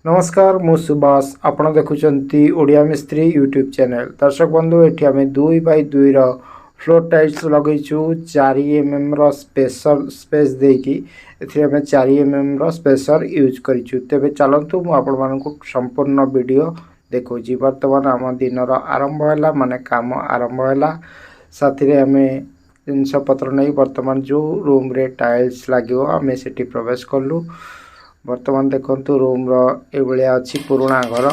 नमस्कार मु सुभाष आपण देखुचंती ओडिया मिस्त्री यूट्यूब चैनल। दर्शक बंधु एठी आमे 2x2 रो फ्लोर टाइल्स लगैछु 4 mm रो स्पेस देकी एथि आमे 4 mm रो स्पेसर यूज करिछु। तेबे चलंतु मु आपण मानकु संपूर्ण वीडियो देखौची। वर्तमान आम दिन रो आरंभ होला माने काम आरंभ होला साथी रे आमे जिनस पत्र नै वर्तमान जो रूम रे टाइल्स लागियो आमे सेठी प्रवेश करलु। वर्तमान देखंतु रूम रो ए भलिया अछि पुराना घर।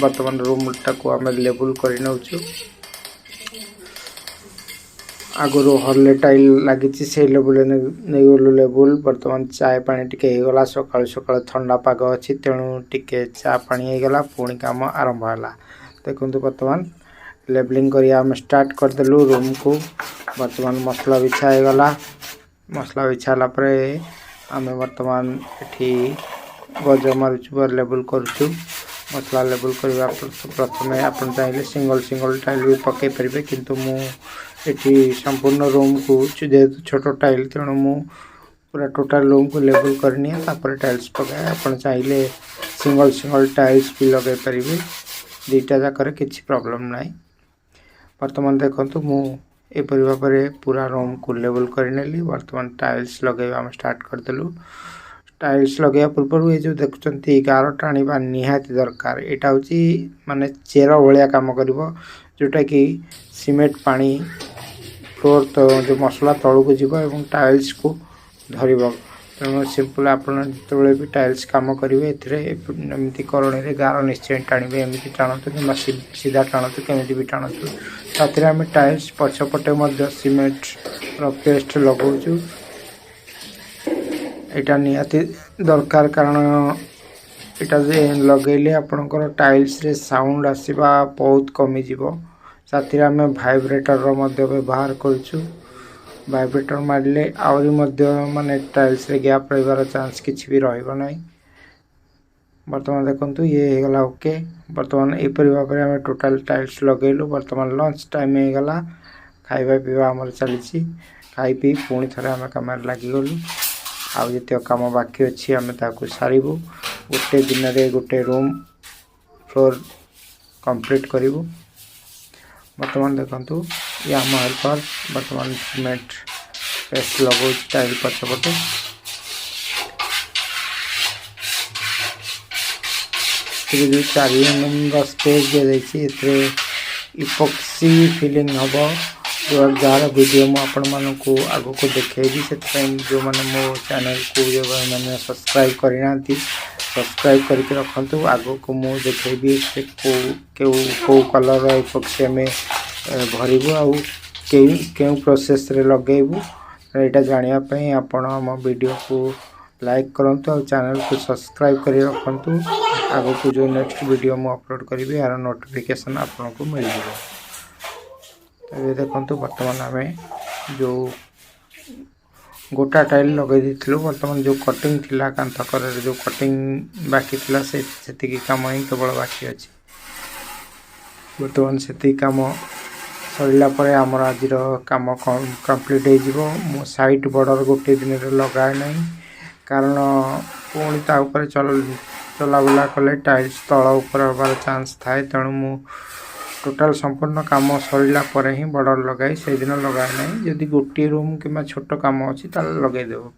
वर्तमान रूम टाको आमे लेवल करि नउछु। आगरो हरले टाइल लागिछि से लेवल नै गलो लेवल। वर्तमान चाय पानी टिके हे गला सकाळ सकाळ ठंडा पाग अछि तेणु टिके चा पानी हे गला पुणी काम आरंभ होला। देखंतु वर्तमान लेवलिंग करिया हम स्टार्ट कर देलु रूम को। वर्तमान मसला बिछा हे गला। मसला बिछाला परे आमे वर्तमान एठी गज मारुछु लेवल करूछु। मसला लेवल करबा प्रथमे आपण चाहिले सिंगल टाइल भी पके परिबे किंतु मु एठी संपूर्ण रूम को जेहेतु छोटो टाइल तेणु मु पूरा टोटल रूम को लेवल करनी है तापर टाइल्स पकाए। आपण चाहिले सिंगल टाइल्स भी लगे परिबे दीटा जाकर किछि प्रॉब्लम नाही। वर्तमान देखंतु मु ए परिबा परे पूरा रूम को लेवल करनेली। वर्तमान टाइल्स लगेबा हम स्टार्ट कर देलु। टाइल्स लगे पूर्व ये जो देखुचंती गार टाणीबा निहाती दरकार। एटा होची माने चेर भलिया काम करिवो जोटा कि सीमेंट पानी फ्लोर तो जो मसला तळु को जीवो एवं टाइल्स को धरिबो। तेणु सिंपल आपण जतबेले भी टाइल्स काम करिवे एथरे एमिति करणे रे गार निश्चय टाणीबे। एमिति टाणतु कि सीधा टाणतु केमिति भी टाणतु। साथरे हम टाइल्स पछपटे मध्ये सीमेंट रो पेस्ट लगाउछु। एटा निहाती दरकार कारण एटा जे लगेले आपनकर टाइल्स रे साउंड आसीबा बहुत कमी जीवो। साथी आमे वाइब्रेटर रो मध्ये व्यवहार करछु। वाइब्रेटर मारले आउरी मध्ये माने टाइल्स रे गैप रहबार चांस किछि भी रहइबो नै। वर्तमान देखंतु ये हे गला ओके। वर्तमान ए परिबा परे आमे टोटल टाइल्स लगेलु। वर्तमान लंच टाइम हे गला खाइबा पीबा हमर चलीछि। खाइ पी पुणी थरे आमे काम लागि गलु। आउ जते काम बाकी अछि आमे ताकू सारिबु। गोटे दिन रे गोटे रूम फ्लोर कंप्लीट करिवु। वर्तमान देखंतु ये हम हेल्पर वर्तमान सीमेंट पेस्ट लगो टाइल पछपटे। जो 4 mm रो स्पेस दे दैछि एथरे इपॉक्सी फिलिंग हबो। जार वीडियो मु आपण मानकु आगो को देखेबी से जो माने मो चैनल को जो माने सब्सक्राइब करिनांती सब्सक्राइब करके रखंतु। आगो को मु देखेबी से को कलर रो इपॉक्सी में भरिबो आउ के प्रोसेस रे लगेबो। एटा जानिया पई आपण हम वीडियो को लाइक करंतु और चैनल को सब्सक्राइब करि रखंतु। आगो को जो नेक्स्ट वीडियो मु अपलोड करिवे यार नोटिफिकेशन आपण को मिल जिवो। तबे देखंतु वर्तमान आमे जो गोटा टाइल लगे दिथिलु वर्तमान जो कटिंग थिला कांथ करे जो कटिंग बाकी थिला सेति की काम ही केवल बाकी अछि। वर्तमान सेति काम सरिला परे हमर आजिर काम कंप्लीट हे जिवो। मो साइट बॉर्डर गोटे दिन रे लगाय नै कारण पुणी ता ऊपर चला बुला कले टाइल्स तळ ऊपर होबार चांस थाए तेणु मु टोटल संपूर्ण काम सरिला परे ही बॉर्डर लगाई से दिन लगाय नै। जदि गोटे रूम किमा छोटो काम अछि ता लगाय देबो।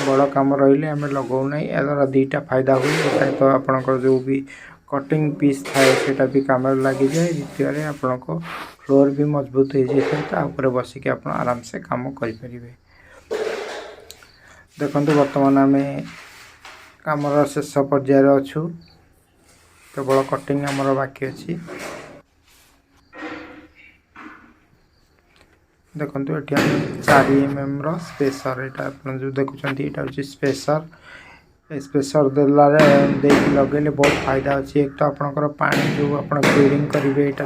बड़ काम रहिले हमें लगाउ नै। एदरा दीटा फायदा होई एटा तो आपनकर जो भी कटिंग पीस थाए सेटा भी काम लागि जाय। द्वितीय रे आपनको फ्लोर भी मजबूत हे जे ता ऊपर बसी के आपण आराम से काम करि परिबे। देखंतु वर्तमान हमें कामर शेष पर्याय रे अछु। केवल कटिंग हमर बाकी अछि। देखंतु एठी हम 4 mm रो स्पेसर एटा आपण जो देखुचंती एटा होची स्पेसर। स्पेसर देला रे देख लगेले बहुत फायदा अछि। एक तो आपनकर पानी जो आपण क्लीनिंग करिवे एटा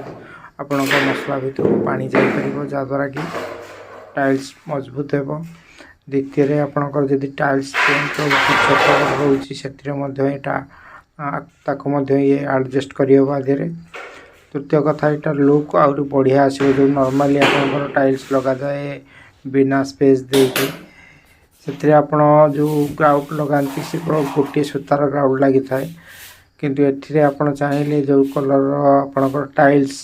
आपनकर मसला भीतर पानी जाई परिबो जा द्वारा कि टाइल्स मजबूत हेबो। द्वितीय रे आपनकर जदि टाइल्स छोट होउची सेतिरे मध्ये एटा ताको मध्ये ये एडजस्ट करियो बादेरे। तृतीय कथा एटा लुक और बढ़िया आसीबो। जो नॉर्मली आपनकर टाइल्स लगा जाए बिना स्पेस देके सेतिरे आपण जो ग्राउट लगांती से गोटे सूतार ग्राउट लागि थाए किंतु एथिरे आपण चाहिले जो कलर आपणकर टाइल्स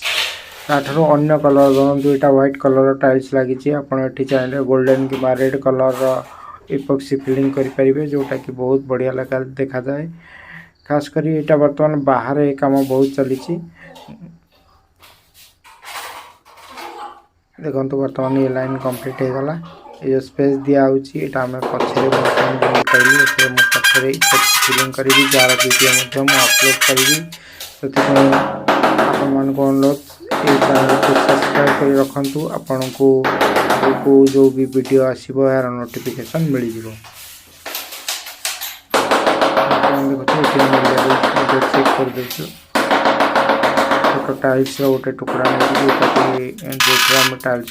ताठरो अन्य कलर दंतु एटा व्हाइट कलर टाइल्स लागी आपण एठी चाहिले गोल्डन कि रेड कलर इपॉक्सी फिलिंग करि परिबे जोटा कि बहुत बढ़िया लगा देखा जाए। खास करी एटा वर्तमान बाहर ए काम बहुत चली देखो वर्तमान ये लाइन कंप्लीट हो गला। ये स्पेस दिया होची एटा हमें पछरे वर्तमान बंद करली एसे मो पछरे फिलिंग करी जार वीडियो मध्य मो अपलोड करी सति आपण मान को अनुरोध ए चैनल को सब्सक्राइब कर रखंतु आपण को जो भी वीडियो आसीबो यार नोटिफिकेशन मिल जिवो। आपण देखो चेक कर देछु छोटो टाइल्स गोटे टुकड़ा नहीं टाइल्स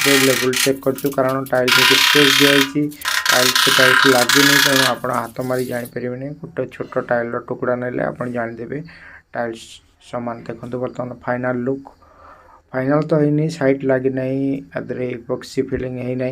लेवल चेक कर कारण टाइल्स स्पेस दिखाई टाइल्स के टाइल्स लगे नहीं तेणु आप हाथ मारी जापर गोटे छोट टाइल टुकड़ा नेले आप जानदेवे टाइल्स सामान देखते बर्तमान फाइनल लुक फाइनल तो है साइड लगी ना इपॉक्सी फिलिंग है ना